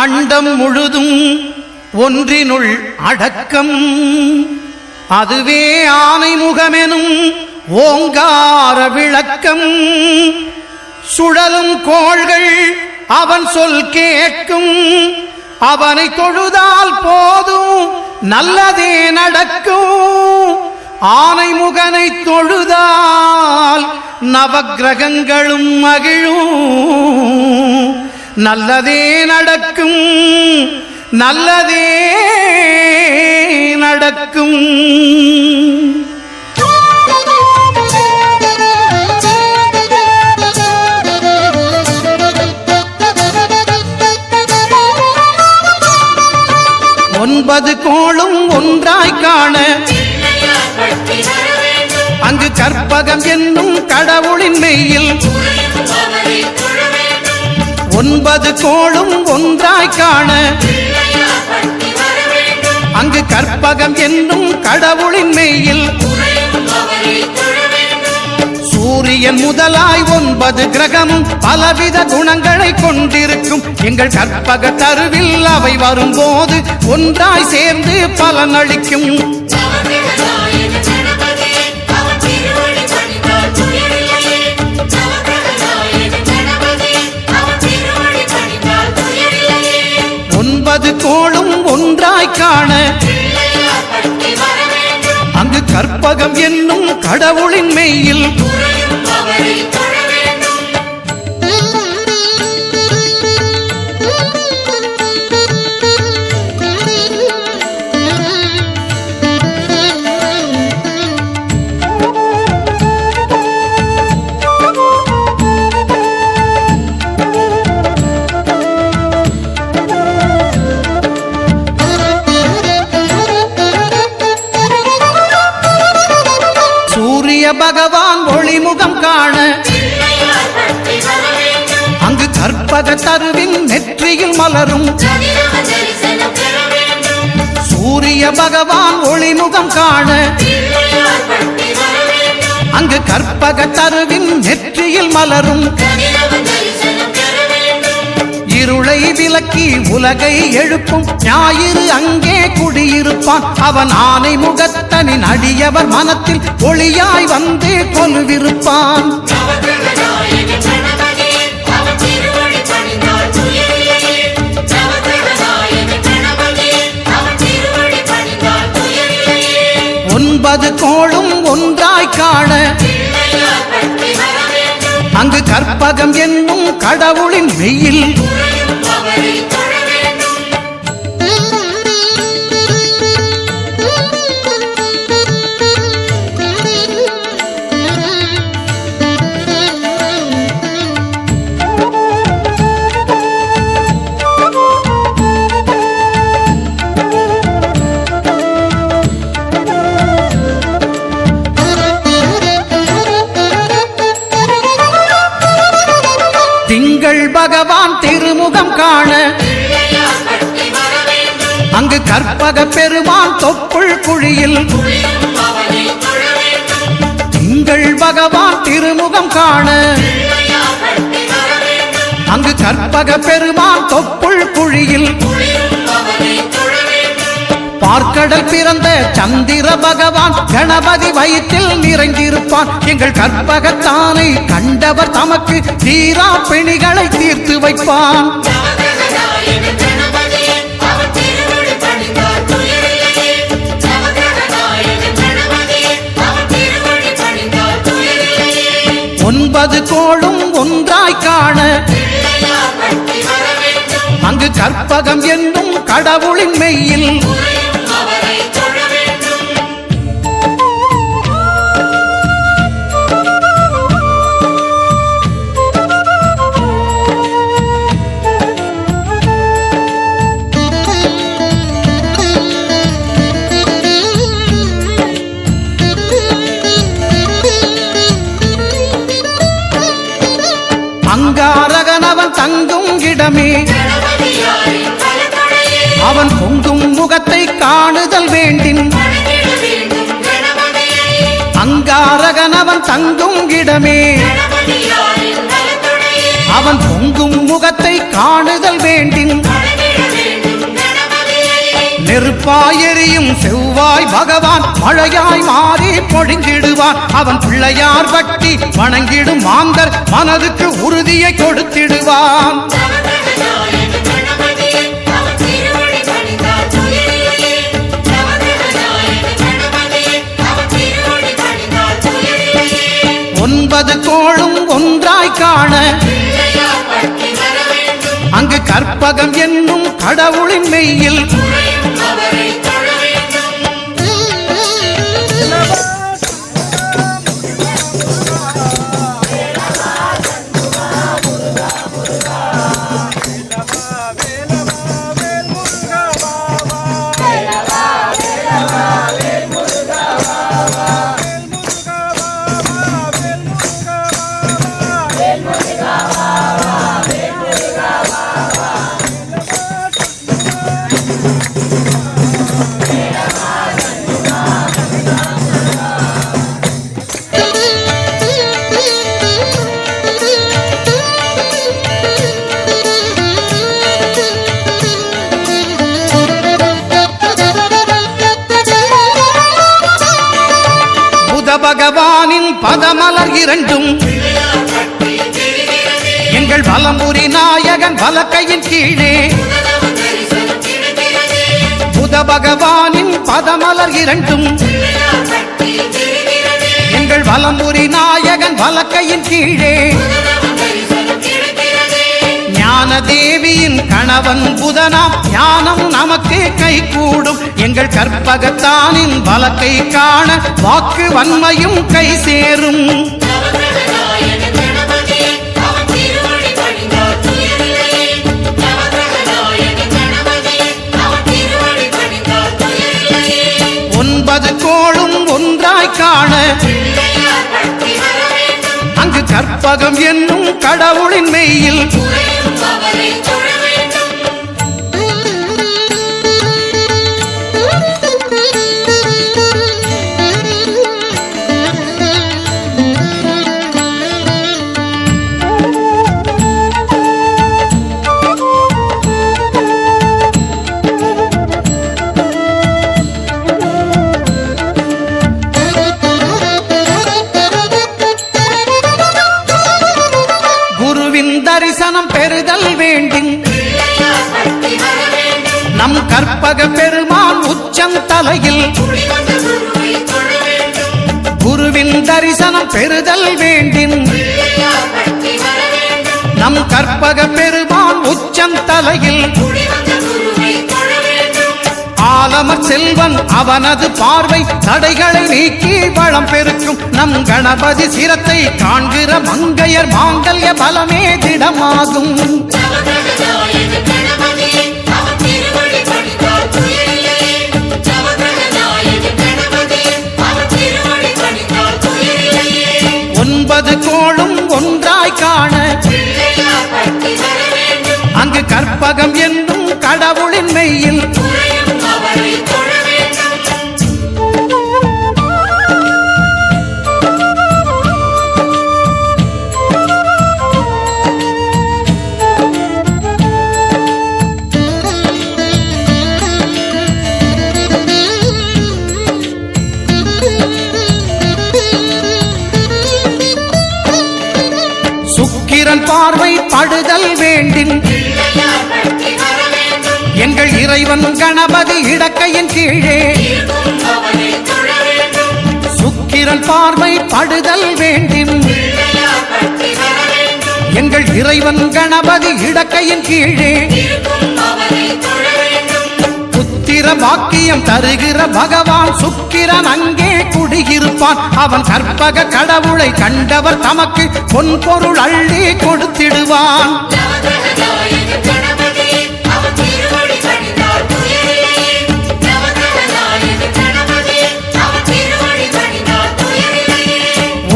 அண்டம் முழுதும் ஒன்றினுள் அடக்கம், அதுவே ஆனை முகமெனும் ஓங்கார விளக்கம். சுழலும் கோள்கள் அவன் சொல் கேட்கும், அவனை தொழுதால் போதும் நல்லதே நடக்கும். ஆனை முகனை தொழுதால் நவக்கிரகங்களும் மகிழும். நல்லதே நடக்கும், நல்லதே நடக்கும். ஒன்பது கோளும் ஒன்றாய் காண அங்கு கற்பகம் என்னும் கடவுளின் மெய்யில். ஒன்பது கோளும் ஒன்றாய் காண அங்கு கற்பகம் என்னும் கடவுளின் மெய்யில். சூரியன் முதலாய் 9 கிரகமும் பலவித குணங்களை கொண்டிருக்கும். எங்கள் கற்பக தருவில் அவை வரும்போது ஒன்றாய் சேர்ந்து பலனளிக்கும். ஒன்பது கோளும் ஒன்றாய் காண அங்கு கற்பகம் என்னும் கடவுளின் மெய்யில். பகவான் ஒளிமுகம் காண அங்கு கற்பக தருவின் நெற்றியில் மலரும். சூரிய பகவான் ஒளிமுகம் காண அங்கு கற்பக தருவின் நெற்றியில் மலரும். இருளை விலக்கி உலகை எழுப்பும் ஞாயிறு அங்கே குடியிருப்பான். அவன் ஆனை முகத்தனின் அடியவர் மனத்தில் ஒளியாய் வந்து கொலுவிருப்பான். ஒன்பது கோளும் ஒன்றாய் காண அங்கு கற்பகம் என்னும் கடவுளின் மெய்யில். திங்கள் பகவான் திருமுகம் காண அங்கு கற்பக பெருமான் தொப்புள் குழியில். திங்கள் பகவான் திருமுகம் காண அங்கு கற்பக பெருமான் தொப்புள் குழியில். பார்க்கடல் பிறந்த சந்திர பகவான் கணபதி வயிற்றில் நிறைந்திருப்பான். எங்கள் கற்பகத்தானை கண்டவர் தமக்கு தீரா பிணிகளை தீர்த்து வைப்பான். ஒன்பது கோளும் ஒன்றாய் காண அங்கு கற்பகம் என்னும் கடவுளின் மெய்யில். அங்காரகனவன் தங்கும் இடமே அவன் பொங்கும் முகத்தை காணுதல் வேண்டின். தாரகன் அவன் தங்கும் இடமே அவன் பொங்கும் முகத்தை காணுதல் வேண்டின் நெருப்பாய் எரியும் செவ்வாய் பகவான் மழையாய் மாறி பொழிந்திடுவான் அவன் பிள்ளையார் பட்டி வணங்கிடும் மாந்தர் மனதுக்கு உறுதியை கொடுத்திடுவான் ஒன்பது கோளும் ஒன்றாய் காண அங்கு கற்பகம் என்னும் கடவுளின் மெய்யில் பகவானின் பதமலர் இரண்டும் எங்கள் வலம்புரி நாயகன் வலக்கையின் கீழே புத பகவானின் பதமலர் இரண்டும் எங்கள் வலம்புரி நாயகன் வலக்கையின் கீழே ஞான தேவியின் கணவன் புதனாம் ஞானம் நமக்கு கை கூடும் எங்கள் கற்பகத்தானின் வலக்கை காண வாக்கு வன்மையும் கை சேரும் ஒன்பது கோளும் ஒன்றாய் காண அங்கு கற்பகம் என்னும் கடவுளின் மெய்யில் தரிசனம் பெறுதல் வேண்டும் நம் கற்பக பெருமான் உச்சம் தலையில் குருவின் தரிசனம் பெறுதல் வேண்டும் நம் கற்பக பெருமான் உச்சம் தலையில் ஆலமர் செல்வன் அவனது பார்வை தடைகளை நீக்கி வளம் பெருக்கும் நம் கணபதி சிரத்தை காண்கிற மங்கையர் மாங்கல்ய பலமே திடமாகும் ஒன்பது கோளும் ஒன்றாய் காண அங்கு கற்பகம் என்னும் கடவுளின் மெய்யில் சுக்கிரன் பார்வை படுதல் வேண்டின் எங்கள் இறைவன் கணபதி இடக்கையின் கீழே சுக்கிரன் பார்வை படுதல் வேண்டின் எங்கள் இறைவன் கணபதி இடக்கையின் கீழே புத்திர பாக்கியம் தருகிற பகவான் சுக்கிரன் அங்கே குடியிருப்பான் அவன் கற்பக கடவுளை கண்டவர் தமக்கு பொன் பொருள் அள்ளி கொடுத்திடுவான்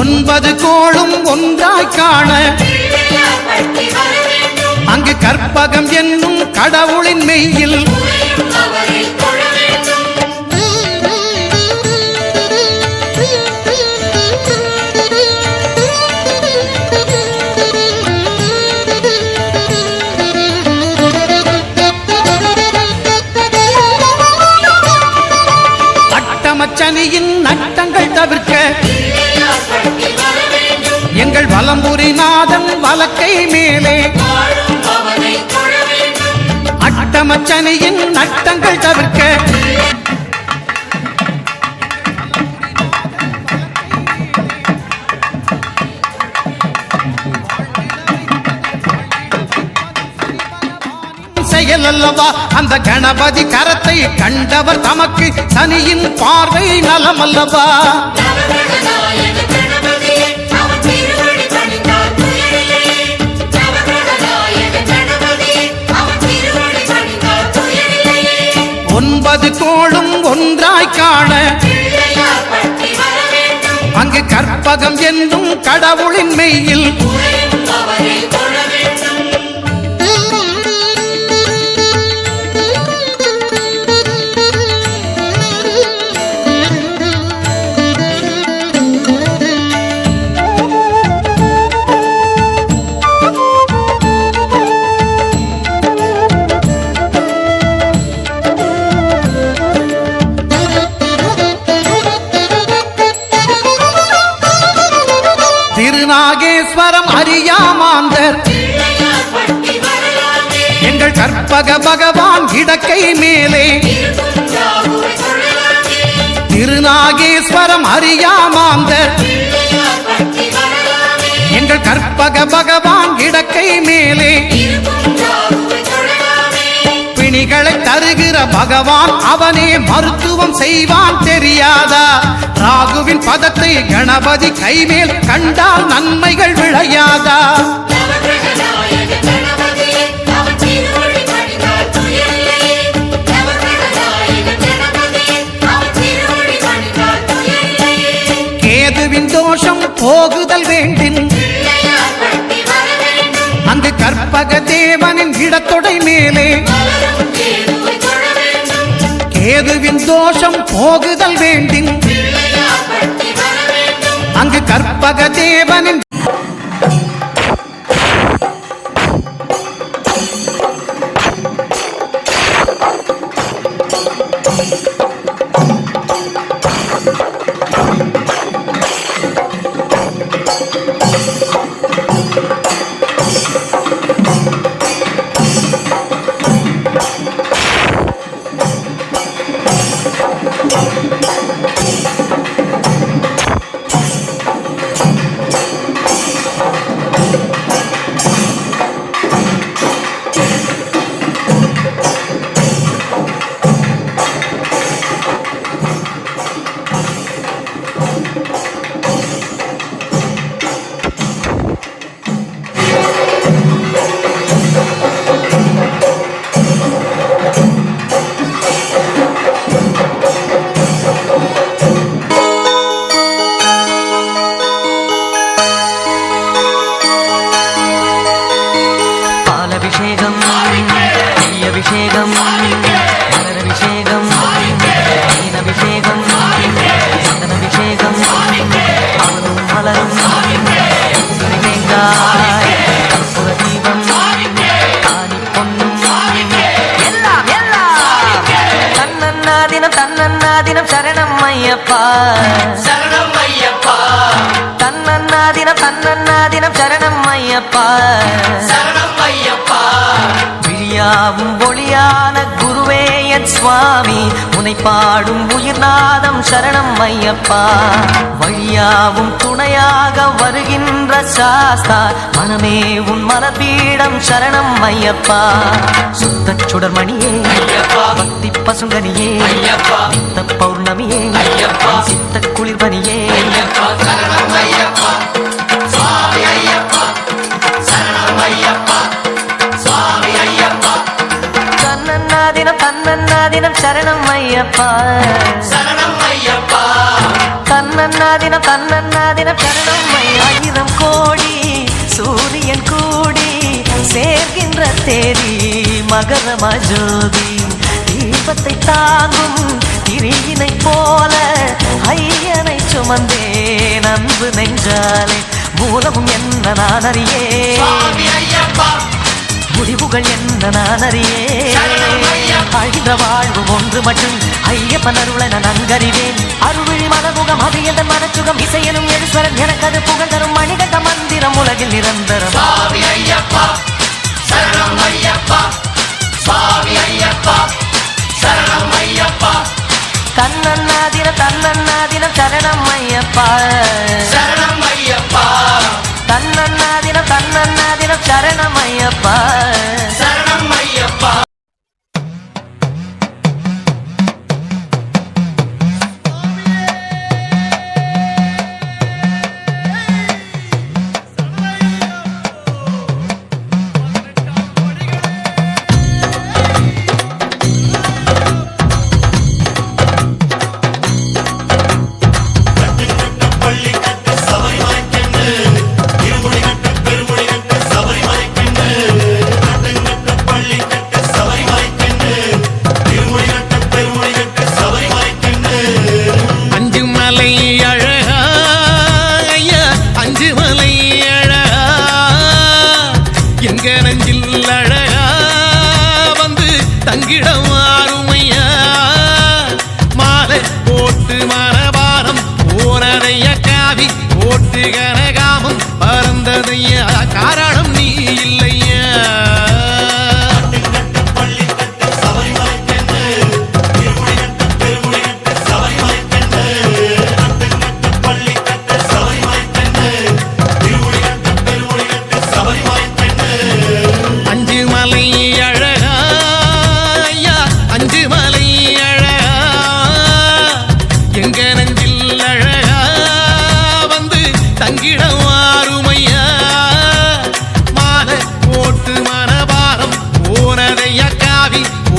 ஒன்பது கோளும் ஒன்றாய் காண அங்கு கற்பகம் என்னும் கடவுளின் மெய்யில் நட்டங்கள் தவிர்க்க எங்கள் வலம்புரிநாதன் வலக்கை மேலே அட்டமச்சனையின் நட்டங்கள் தவிர்க்க செயலல்லவா அந்த கணபதி கரத்தை கண்டவர் தமக்கு சனியின் பார்வை நலமல்லவா. ஒன்பது கோளும் ஒன்றாய் காண அங்கு கற்பகம் என்னும் கடவுளின் மெய்யில் திருநாகேஸ்வரம் அறியாமாந்தர் எங்கள் கற்பக பகவான் இடக்கை மேலே திருநாகேஸ்வரம் அறியாமாந்தர் எங்கள் கற்பக பகவான் இடக்கை மேலே பிணிகளை தருகிற பகவான் அவனே மருத்துவம் செய்வான் தெரியாதா. ராகுவின் பதத்தை கணபதி கைமேல் கண்டால் நன்மைகள் விளையாதா. கேதுவின் தோஷம் போகுதல் வேண்டின் அங்கு கற்பக தேவனின் இடத்தொடை மேலே கேதுவின் தோஷம் போகுதல் வேண்டின் அங்கு கற்பக தேவனின் தன்னன்னாதினம் சரணம் ஐயப்பா சரணம் ஐயப்பா தன்னன்னாதினம் சரணம் ஐயப்பா சரணம் ஐயப்பா விழியாவும் ஒளியான குருவே என் சுவாமி உனை பாடும் உயிர்நாதம் சரணம் ஐயப்பா வழியாவும் துணையாக வருகின்ற சாஸ்தா மனமே உன் மலபீடம் சரணம் ஐயப்பா சுத்த சுடர்மணியே பக்தி பசுங்கனியே சித்த பௌர்ணமியே சித்த குளிர்பனியே சரணம் ஐயப்பா சுவாமி ஐயப்பா சரணம் ஐயப்பா சுவாமி ஐயப்பா தன்னன்னாதினம் சரணம் ஐயப்பா சரணம் ஐயப்பா தன்னன்னாதினம் சரணம் ஆயிரம் கோடி சூரியன் கூடி சேர்கின்ற தேதி மகரம ஜோதி தீபத்தை தாங்கும் திரியினை போல ஐயனை சுமந்தேன் அன்பு நெஞ்சாலே மூலமும் என்ன நான் அறியே முடிவுகள் என்ன நான் அறியே அழிந்த வாழ்வும் ஒன்று மட்டும் ஐயப்பன் அருளை நான் நன்கறிவேன் அருள்விழி மனமுகம் அது எந்த மனச்சுகம் இசையனும் எழுஸ்வரன் எனக்கு அது புகழ் தரும் மணிகண்ட மந்திரம் உலகில் நிரந்தரம் சுவாமி ஐயப்பா சரணம் ஐயப்பா சுவாமி ஐயப்பா சரணம் ஐயப்பா தன்னன்னாதினம் சரணம் ஐயப்பா சரணம் ஐயப்பா தன்னன்னாதினம் சரணம் ஐயப்பா சரணம் ஐயப்பா காரணம் நீ இல்லையா அஞ்சு மலை அழகா ஐயா அஞ்சு மலை அழகா எங்க நெஞ்சில் அழகா வந்து தங்கிடம் ஆறுமையா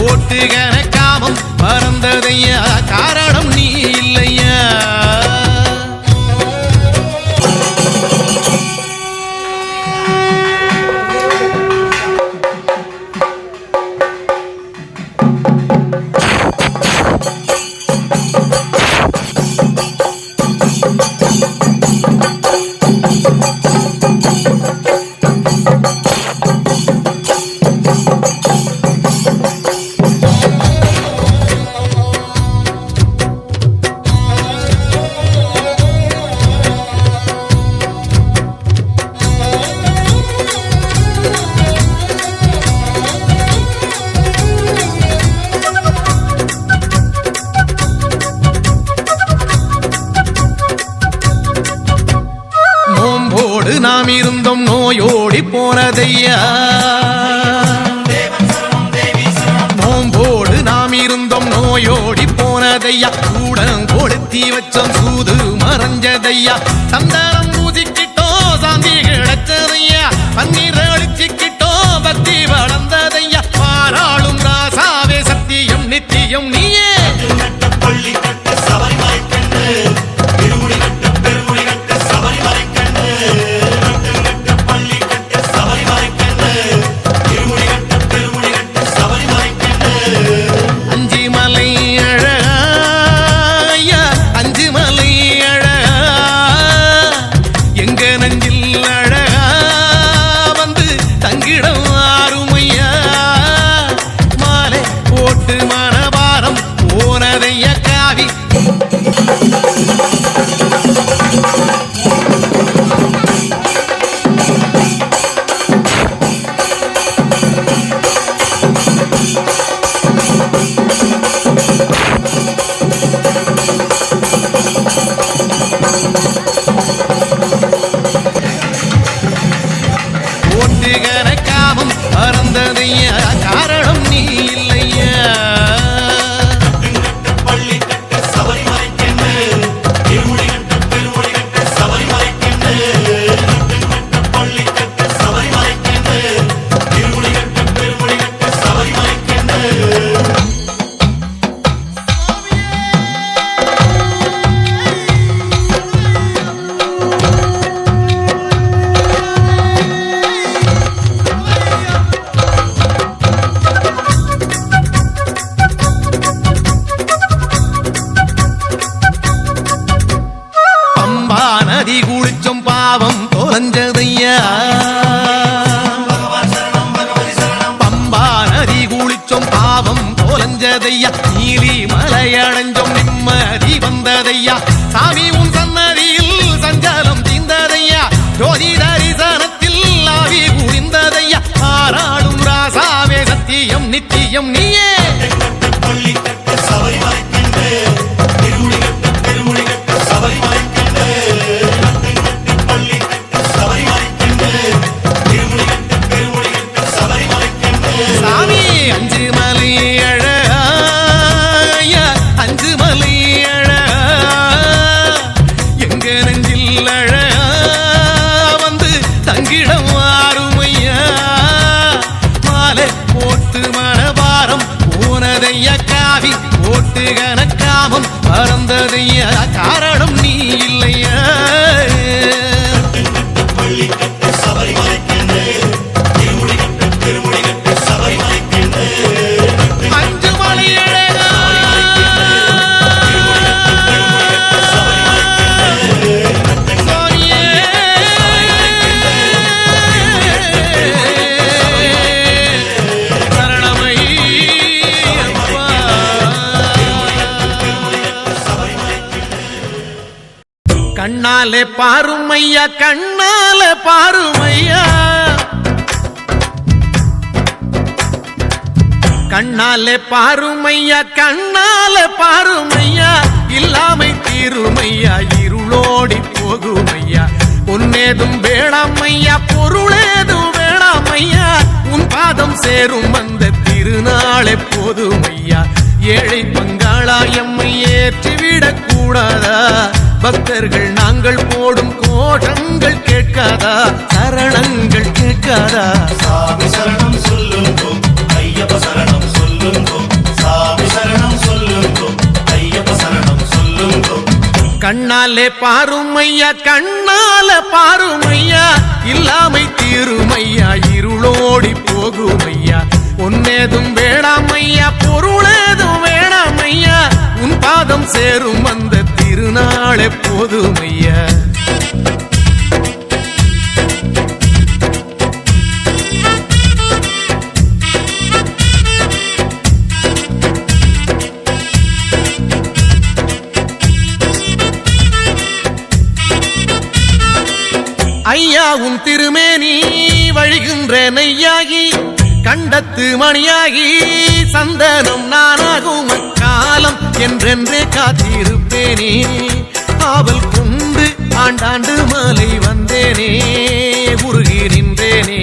ஓட்டு கணக்காமம் பறந்ததையா காரணம் நீ இல்லையா நாம் இருந்தோம் நோயோடி போனதையா நோம்போடு நாம் இருந்தோம் நோயோடி போனதையா கூடம் கொடுத்தி வச்சோம் சூது மறைஞ்சதையா சந்தானம் பூசிக்கிட்டோம் சாந்தி கிடைச்சதையா பன்னீர் அழிச்சிக்கிட்டோம் பக்தி வளர்ந்ததையா பாராளும் ராசாவே சத்தியம் நித்தியம் நீயே பள்ளி கட்ட சபரிமலை கண்டு திருமுடி கட்ட பெருமுடி கட்ட சபரிமலை கண்டு பள்ளி கட்ட சபரிமலை கண்டு திருமுடி கட்ட பெருமுடி கட்ட சபரிமலை கண்டு அஞ்சு மலை அழகா ஐயா அஞ்சு மலை அழகா வந்ததையா நீலி மலையடைஞ்சோம் நிம்மதி வந்ததையா சாமி உன் சன்னதியில் சஞ்சலம் தீர்ந்ததையா ஜோதி தரிசனத்தில் ஆவி புரிந்ததையா ஆராடும் ராசாவே சத்தியம் நித்தியம் நீயே பள்ளி கட்டு சபரிமலை கண்டு திருமுடி கட்டு பெருமுடி கட்டு சபரிமலை கண்டு பள்ளி கட்டு சபரிமலை கண்டு திருமுடி கட்டு பெருமுடி கட்டு சபரிமலை கண்டு சாமி அஞ்சு மலை அழகா அஞ்சு மலை அழகா எங்க நெஞ்சில் அழகா வந்து தங்கிடம் ஆறுமையா மாலை போட்டு மனபாரம் போனதையா காவி போட்டு கணக்காமம் பறந்ததையா காரணம் நீ இல்லையா பள்ளி கட்டு சபரிமலை கண்டு திருமுடி கட்டு பெருமுடி கட்டு சபரிமலை கண்டு அஞ்சு மலை அழகா சாமியே சரணமையப்பா. கண்ணாலே பாருமையா கண்ணால பாருமையா கண்ணாலே பாருமையா கண்ணால பாருமையா இல்லாமை தீருமையா இருளோடி போகுமையா பொன்னேதும் வேளாமையா பொருளேதும் வேளாமையா உன் பாதம் சேரும் அந்த திருநாளே போதுமையா ஏழை பங்காளாயம்மை ஏற்றிவிடக் கூடாதா பக்தர்கள் நாங்கள் போடும் கோஷங்கள் கேட்காதா சரணங்கள் கேட்காதா சாமி சரணம் சொல்லுங்கோ ஐயப்ப சரணம் சொல்லுங்கோ சாமி சரணம் சொல்லுங்கோ ஐயப்ப சரணம் சொல்லுங்கோ கண்ணாலே பாருமையா கண்ணால பாருமையா இல்லாமை தீருமையா இருளோடி போகுமையா பொன்னேதும் வேளாமையா பொருளேதும் வேளாமையா உன் பாதம் சேரும் அந்த திருநாளே போதுமையா ஐயா உன் திருமேனி வழிகின்ற நெய்யாகி கண்டத்து மணியாகி சந்தனம் நானாகும் அக்காலம் என்றென்றே காத்திருப்பேனே ஆவல் கொண்டு ஆண்டாண்டு மாலை வந்தேனே உருகி நின்றேனே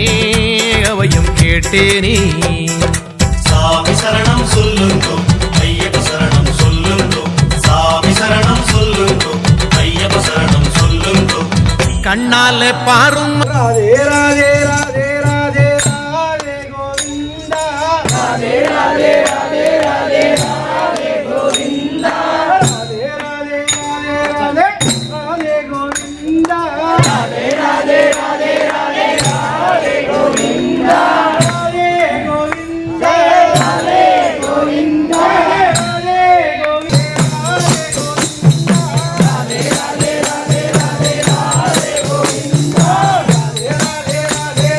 அவையும் கேட்டேனே சாமி சரணம் சொல்லுங்கோ ஐயப்ப சரணம் சொல்லுங்கோ சாமி சரணம் சொல்லுங்கோ ஐயப்ப சரணம் சொல்லுங்கோ கண்ணால பாரும் ராதே ராதே ராதே ராதே ராதே கோவிந்தா ராதே ராதே ராதே ராதே ராதே கோவிந்தா ராதே ராதே ராதே ராதே ராதே கோவிந்தா ராதே ராதே ராதே ராதே ராதே கோவிந்தா ராதே கோவிந்தா ராதே கோவிந்தா ராதே கோவிந்தா ராதே ராதே ராதே ராதே ராதே கோவிந்தா ராதே ராதே ராதே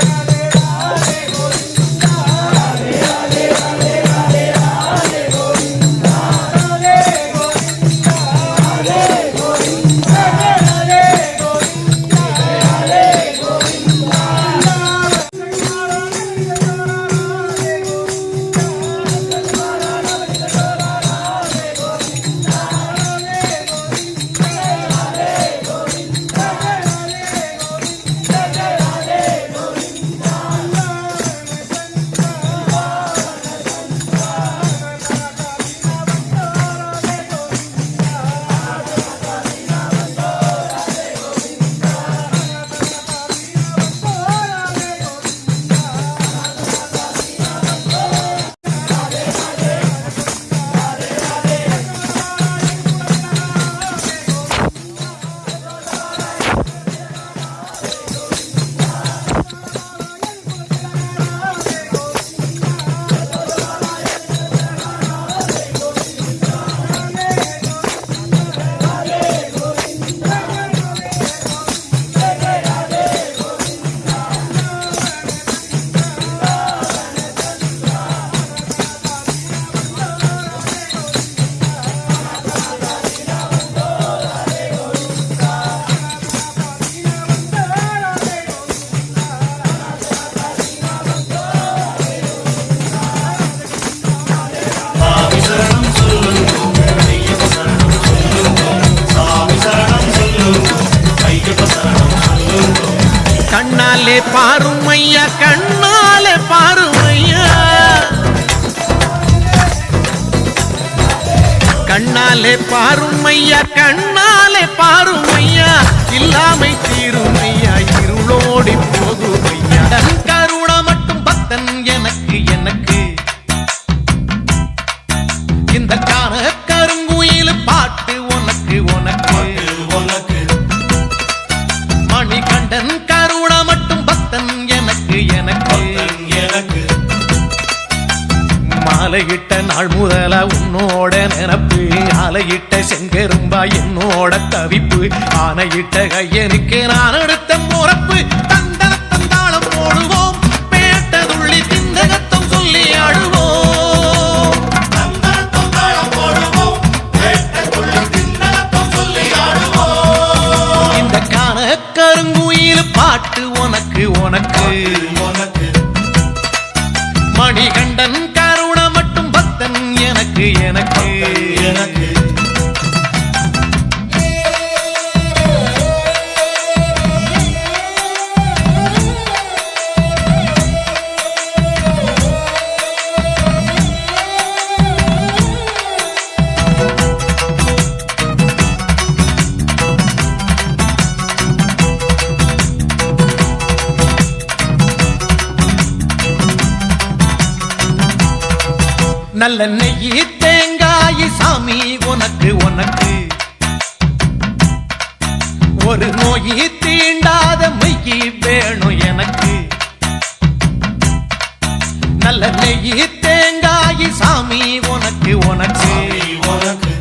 பாருமையா கண்ணாலே பாருமையா கண்ணாலே பாருமையா கண்ணாலே பாருமையா இல்லாமை தீருமையா இருளோடி போகுமையா கருணா மட்டும் பக்தன் எனக்கு எனக்கு இந்த காண கருங்குயில் பாட்டு உனக்கு உனக்கு உனக்கு மணிகண்டன் கருணா மட்டும் பக்தன் எனக்கு எனக்கு எனக்கு மாலையிட்ட நாள் முதல உன்னோட நினப்பு ஆலையிட்ட செங்கரும்பா என்னோட தவிப்பு ஆனையிட்ட கையனுக்கு நான் எடுத்த முறப்பு தந்தன தந்தாளம் போடுவோம் பேட்டதுள்ளி திந்தகத்தம் சொல்லி ஆடுவோம் இந்த காண கருங்குயில் பாட்டு உனக்கு உனக்கு உனக்கு மணிகண்டன் கருணா மட்டும் பக்தன் எனக்கு எனக்கு எனக்கு நல்ல நெய்யி தேங்காய் சாமி உனக்கு உனக்கு ஒரு நோயி தீண்டாத மெய்யி வேணும் எனக்கு நல்ல நெய்யி தேங்காய் சாமி உனக்கு உனக்கு உனக்கு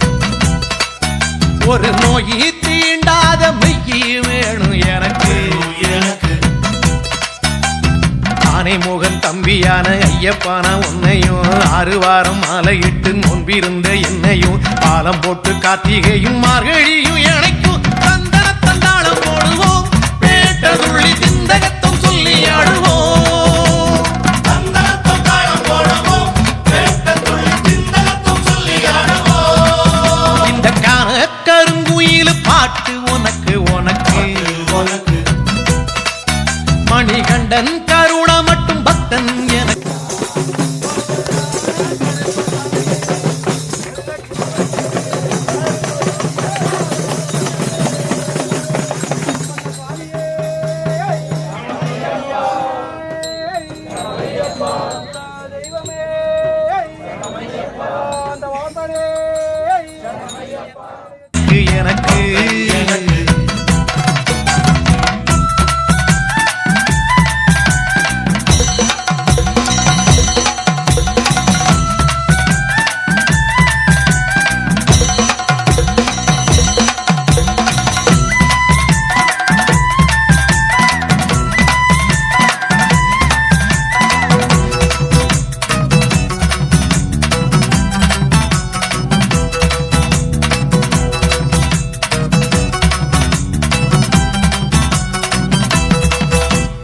ஒரு நோயி தீண்டாத மெய்யி வேணும் எனக்கு எனக்கு ஆனை முகன் தம்பியான ஐயப்பான உன்னையும் 6 வாரம் மாலையிட்டு நோன்பிருந்த என்னையும் பாலம் போட்டு கார்த்திகையும் மார்கழியும் இணைக்கும் தந்தன தந்தாளம் போடுவோம் பேட்டதுள்ளி திந்தகத்தம் சொல்லி ஆடுவோம் இந்த காண கருங்குயில் பாட்டு உனக்கு உனக்கு உனக்கு மணிகண்டன் கருணா மட்டும் பக்தன் எனக்கு தெய்வமே அந்த வாசனே எனக்கு எனக்கு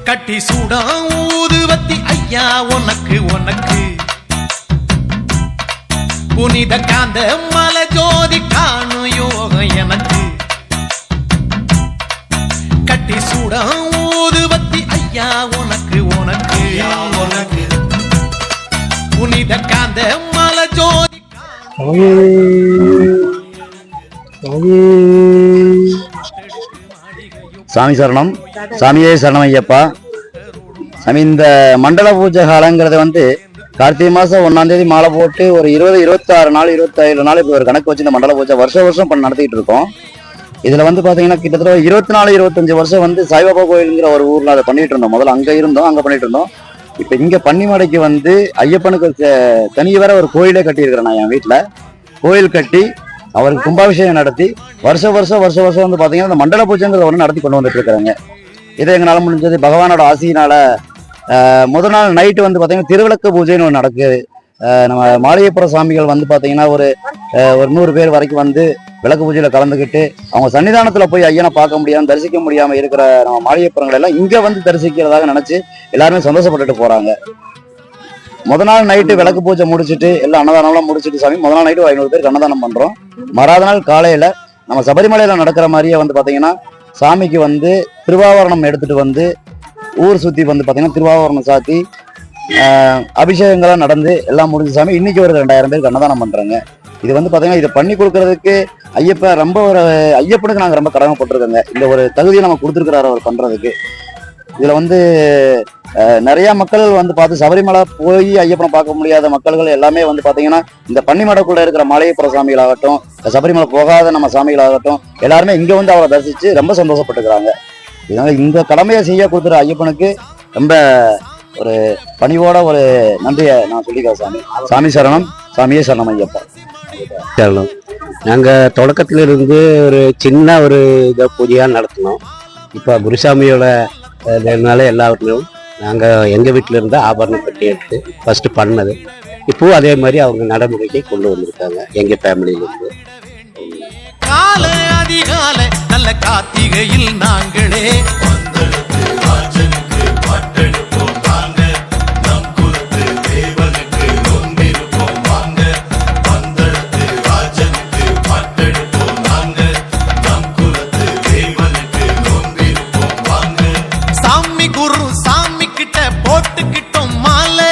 கட்டி சூடா ஊதுவத்தி ஐயா உனக்கு உனக்கு புனித காந்த மல ஜோதி காணும் யோகம் எனக்கு கட்டி சூடா ஊதுவத்தி ஐயா உனக்கு உனக்கு உனக்கு புனித காந்த மல ஜோதி சாமி சரணம். சாமியே சரணம் ஐயப்பா. சாமி, இந்த மண்டல பூஜை காலங்கிறது வந்து கார்த்திகை மாதம் 1ஆம் தேதி மாலை போட்டு ஒரு 20-26 நாள் 27 நாள் இப்படி ஒரு கணக்கு வச்சு இந்த மண்டல பூஜை வருஷம் நடத்திட்டு இருக்கோம். இதில் வந்து பார்த்தீங்கன்னா கிட்டத்தட்ட 24-25 வருஷம் வந்து சாய்பாபா கோயிலுங்கிற ஒரு ஊரில் அதை பண்ணிட்டு இருந்தோம். முதல்ல அங்கே இருந்தோம், அங்கே பண்ணிட்டு இருந்தோம். இப்போ இங்கே பன்னிமடைக்கு வந்து ஐயப்பனுக்கு தனி வேற ஒரு கோயிலே கட்டியிருக்கிறேன். நான் என் வீட்டில் கோயில் கட்டி அவருக்கு கும்பாபிஷேகம் நடத்தி வருஷம் வந்து பார்த்தீங்கன்னா இந்த மண்டல பூஜைங்கிறத ஒன்று நடத்தி கொண்டு வந்துட்டு இருக்கிறாங்க. இதை எங்களால் முடிஞ்சது பகவானோட ஆசையினால முதல் நாள் நைட்டு வந்து பார்த்தீங்கன்னா திருவிளக்கு பூஜைன்னு ஒன்று நடக்குது. நம்ம மாளிகைப்புற சாமிகள் வந்து பார்த்தீங்கன்னா ஒரு 100 பேர் வரைக்கும் வந்து விளக்கு பூஜையில் கலந்துக்கிட்டு அவங்க சன்னிதானத்தில் போய் ஐயனை பார்க்க முடியாமல் தரிசிக்க முடியாமல் இருக்கிற நம்ம மாளிகைப்புறங்கள் எல்லாம் இங்கே வந்து தரிசிக்கிறதாக நினச்சி எல்லாருமே சந்தோஷப்பட்டுட்டு போகிறாங்க. முதல் நாள் நைட்டு விளக்கு பூஜை முடிச்சுட்டு எல்லாம் அன்னதானம்லாம் முடிச்சுட்டு சாமி முதல் நாள் நைட்டு 500 பேருக்கு அன்னதானம் பண்ணுறோம். மறாத நாள் காலையில் நம்ம சபரிமலையில் நடக்கிற மாதிரியே வந்து பார்த்தீங்கன்னா சாமிக்கு வந்து திருவாபரணம் எடுத்துகிட்டு வந்து ஊர் சுற்றி வந்து பார்த்தீங்கன்னா திருவாபரணம் சாத்தி அபிஷேகங்கள்லாம் நடந்து எல்லாம் முடிஞ்ச சாமி இன்னைக்கு ஒரு 2000 பேருக்கு அன்னதானம் பண்ணுறாங்க. இது வந்து பார்த்தீங்கன்னா இதை பண்ணி கொடுக்கறதுக்கு ஐயப்பனுக்கு நாங்கள் ரொம்ப கடமைப்பட்டிருக்கோங்க. இந்த ஒரு தகுதியை நம்ம கொடுத்துருக்கிறாரு அவர் பண்ணுறதுக்கு. இதில் வந்து நிறைய மக்கள் வந்து பார்த்து சபரிமலை போய் ஐயப்பனை பார்க்க முடியாத மக்கள்கள் எல்லாமே வந்து பார்த்தீங்கன்னா இந்த பன்னிமடக்குள்ள இருக்கிற மலையப்புற சாமிகளாகட்டும், சபரிமலை போகாத நம்ம சாமிகளாகட்டும் எல்லாருமே இங்கே வந்து அவரை தரிசித்து ரொம்ப சந்தோஷப்பட்டுக்கிறாங்க. இதனால இந்த கடமையை செய்ய கொடுத்துற ஐயப்பனுக்கு ரொம்ப ஒரு பணிவோட ஒரு நன்றியை நான் சொல்லிக்கிறேன். சாமி சரணம், சாமியே சரணம் ஐயப்பா சரணம். நாங்கள் தொடக்கத்திலிருந்து ஒரு சின்ன ஒரு இதை பூஜையாக நடத்தினோம். இப்போ குருசாமியோட இதனால எல்லாருக்கும் நாங்கள் எங்கள் வீட்டில் இருந்த ஆபரணம் பெட்டி எடுத்து ஃபஸ்ட்டு பண்ணது. இப்போவும் அதே மாதிரி அவங்க நடைமுறைக்கு கொண்டு வந்திருக்காங்க எங்கள் ஃபேமிலியிலேருந்து. கால அதிகாலை நல்ல கார்த்திகையில் நாங்களே போட்டுக்கிட்டோம் மாலை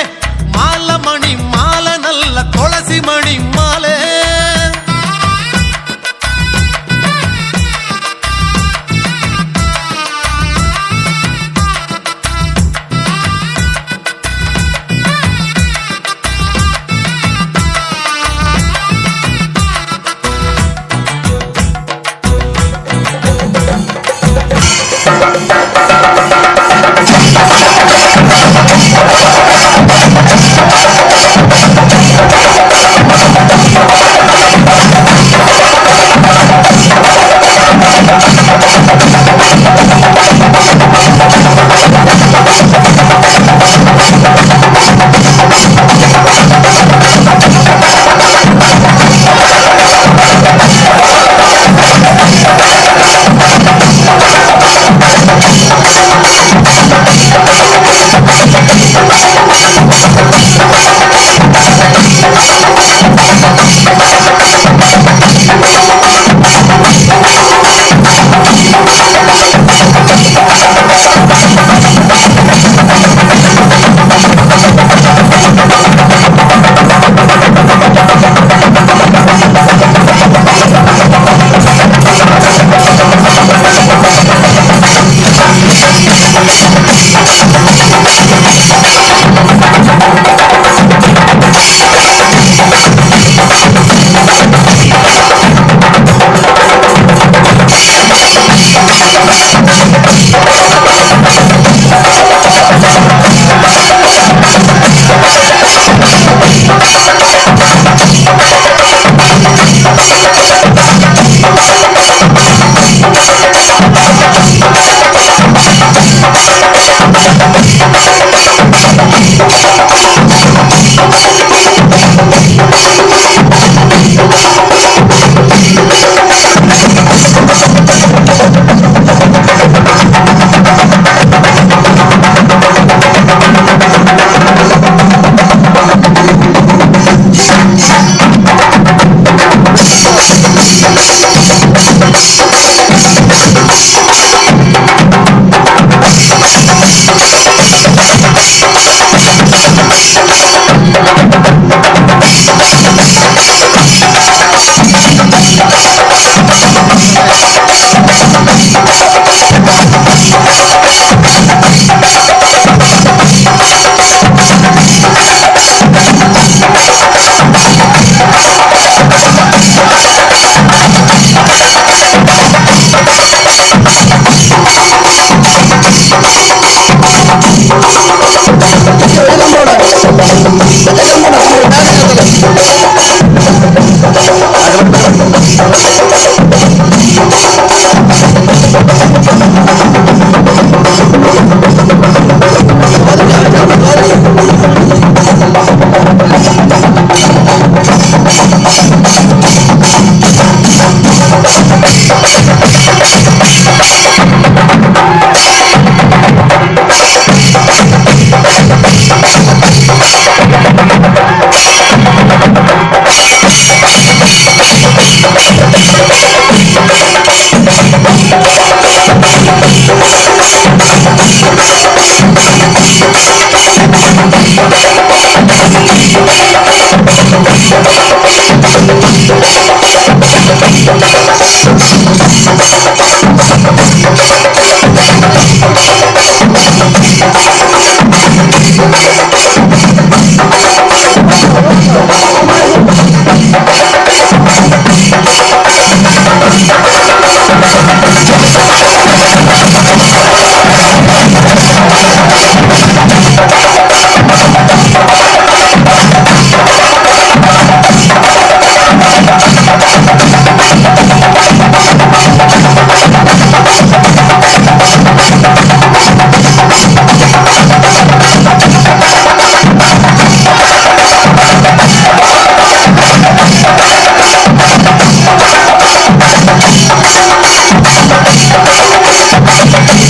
மாலை மணி மாலை நல்ல துளசி மணி மாலை.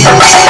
Thank you.